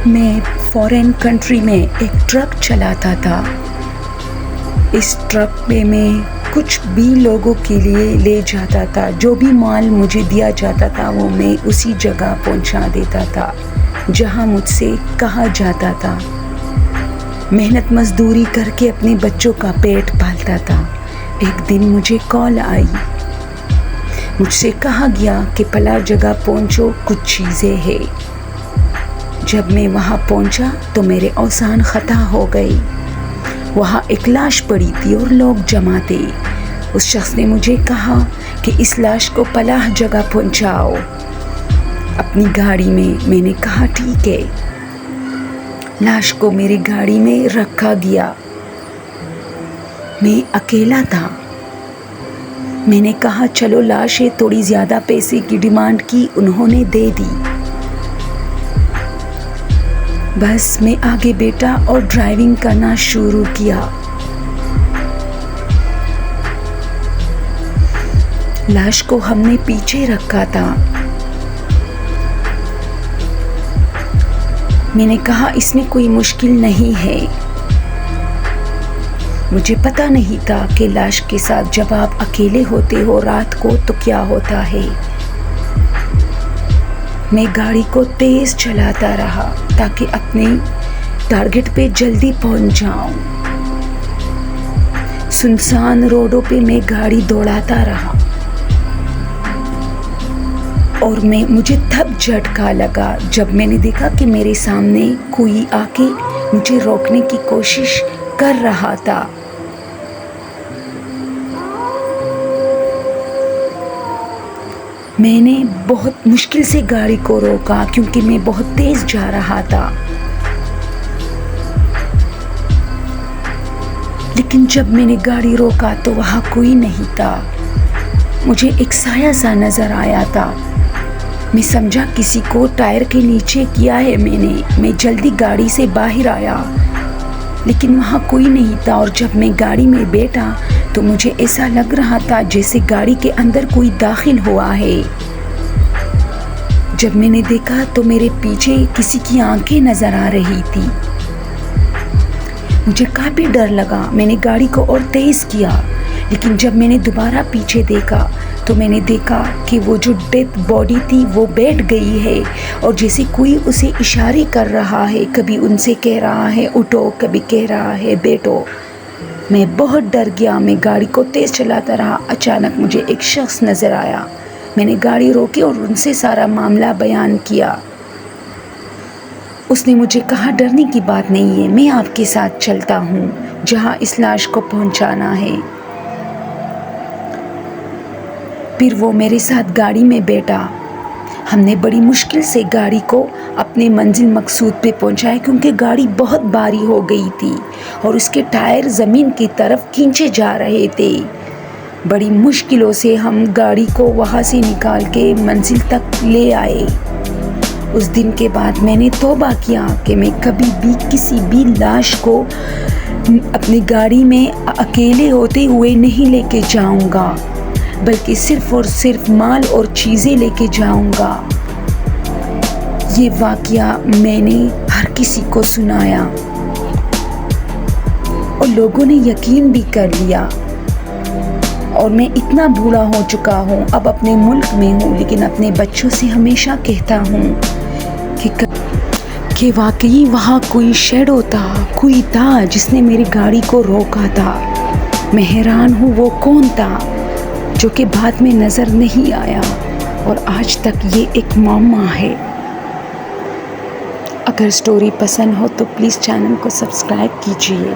میں foreign country میں ایک ٹرک چلاتا تھا۔ اس ٹرک پہ میں کچھ بھی لوگوں کے لیے لے جاتا تھا۔ جو بھی مال مجھے دیا جاتا تھا وہ میں اسی جگہ پہنچا دیتا تھا جہاں مجھ سے کہا جاتا تھا۔ محنت مزدوری کر کے اپنے بچوں کا پیٹ پالتا تھا۔ ایک دن مجھے کال آئی، مجھ سے کہا گیا کہ فلاں جگہ پہنچو، کچھ چیزیں ہیں۔ جب میں وہاں پہنچا تو میرے اوزان خطا ہو گئی۔ وہاں ایک لاش پڑی تھی اور لوگ جمع تھے۔ اس شخص نے مجھے کہا کہ اس لاش کو فلاں جگہ پہنچاؤ اپنی گاڑی میں۔ میں نے کہا ٹھیک ہے۔ لاش کو میری گاڑی میں رکھا گیا۔ میں اکیلا تھا۔ میں نے کہا چلو لاش ہے، تھوڑی زیادہ پیسے کی ڈیمانڈ کی، انہوں نے دے دی۔ بس میں آگے بیٹھا اور ڈرائیونگ کرنا شروع کیا۔ لاش کو ہم نے پیچھے رکھا تھا۔ میں نے کہا اس میں کوئی مشکل نہیں ہے۔ مجھے پتہ نہیں تھا کہ لاش کے ساتھ جب آپ اکیلے ہوتے ہو رات کو تو کیا ہوتا ہے۔ میں گاڑی کو تیز چلاتا رہا تاکہ اپنے ٹارگٹ پہ جلدی پہنچ جاؤں۔ سنسان روڈوں پہ میں گاڑی دوڑاتا رہا اور مجھے تب جھٹکا لگا جب میں نے دیکھا کہ میرے سامنے کوئی آ کے مجھے روکنے کی کوشش کر رہا تھا۔ میں نے بہت مشکل سے گاڑی کو روکا کیونکہ میں بہت تیز جا رہا تھا، لیکن جب میں نے گاڑی روکا تو وہاں کوئی نہیں تھا۔ مجھے ایک سایہ سا نظر آیا تھا۔ میں سمجھا کسی کو ٹائر کے نیچے کیا ہے میں جلدی گاڑی سے باہر آیا، لیکن وہاں کوئی نہیں تھا۔ اور جب میں گاڑی میں بیٹھا تو مجھے ایسا لگ رہا تھا جیسے گاڑی کے اندر کوئی داخل ہوا ہے۔ جب میں نے دیکھا تو میرے پیچھے کسی کی آنکھیں نظر آ رہی تھی۔ مجھے کافی ڈر لگا۔ میں نے گاڑی کو اور تیز کیا، لیکن جب میں نے دوبارہ پیچھے دیکھا تو میں نے دیکھا کہ وہ جو ڈیتھ باڈی تھی وہ بیٹھ گئی ہے اور جیسے کوئی اسے اشارے کر رہا ہے، کبھی ان سے کہہ رہا ہے اٹھو، کبھی کہہ رہا ہے بیٹھو۔ میں بہت ڈر گیا۔ میں گاڑی کو تیز چلاتا رہا۔ اچانک مجھے ایک شخص نظر آیا۔ میں نے گاڑی روکی اور ان سے سارا معاملہ بیان کیا۔ اس نے مجھے کہا ڈرنے کی بات نہیں ہے، میں آپ کے ساتھ چلتا ہوں جہاں اس لاش کو پہنچانا ہے۔ پھر وہ میرے ساتھ گاڑی میں بیٹھا۔ ہم نے بڑی مشکل سے گاڑی کو اپنے منزل مقصود پہ پہنچایا کیونکہ گاڑی بہت بھاری ہو گئی تھی اور اس کے ٹائر زمین کی طرف کھینچے جا رہے تھے۔ بڑی مشکلوں سے ہم گاڑی کو وہاں سے نکال کے منزل تک لے آئے۔ اس دن کے بعد میں نے توبہ کیا کہ میں کبھی بھی کسی بھی لاش کو اپنی گاڑی میں اکیلے ہوتے ہوئے نہیں لے کے جاؤں گا، بلکہ صرف اور صرف مال اور چیزیں لے کے جاؤں گا۔ یہ واقعہ میں نے ہر کسی کو سنایا اور لوگوں نے یقین بھی کر لیا، اور میں اتنا بوڑھا ہو چکا ہوں، اب اپنے ملک میں ہوں، لیکن اپنے بچوں سے ہمیشہ کہتا ہوں کہ واقعی وہاں کوئی شیڈو تھا، کوئی تھا جس نے میری گاڑی کو روکا تھا۔ میں حیران ہوں وہ کون تھا جو کہ بعد میں نظر نہیں آیا، اور آج تک یہ ایک معمہ ہے۔ اگر سٹوری پسند ہو تو پلیز چینل کو سبسکرائب کیجیے۔